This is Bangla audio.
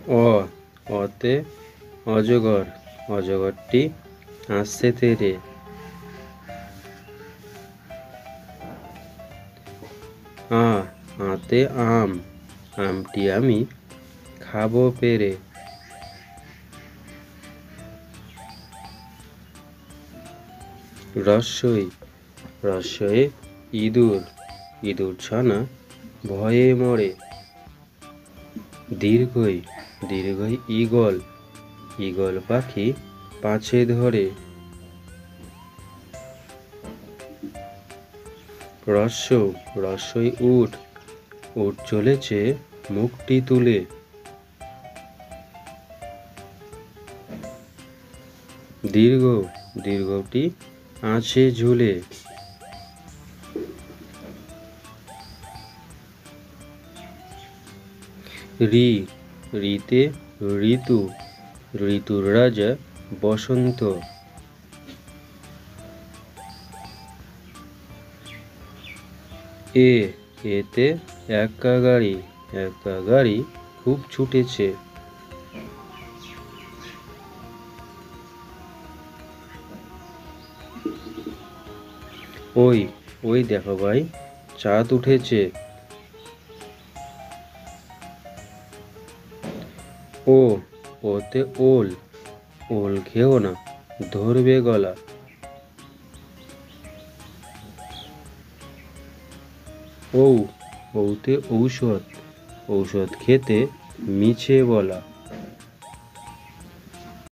অ অতে অজগর, অজগরটি আসছে তেরে। আ আতে আম, আমটি আমি খাবো পেরে। রস্যই, রস্যয়ে ইঁদুর, ইঁদুর ছানা ভয়ে মরে। দীর্ঘই, দীর্ঘই ঈগল, ঈগল পাখি পাছে ধরে। রস্য, রস্যই উট, উট চলেছে মুখটি তুলে। দীর্ঘ, দীর্ঘটি আছে ঝুলে। ঋ, ঋতে ঋতু, ঋতুর রাজা বসন্ত। এ, এতে এক্কা গাড়ি, এক্কা গাড়ি খুব ছুটেছে। ওই, ওই দেখো ভাই চাঁদ উঠেছে। ও, ওতে ওল, ওল খেও না ধরবে গলা। ঔ, ঔতে ঔষধ, ঔষধ খেতে মিছে বলা।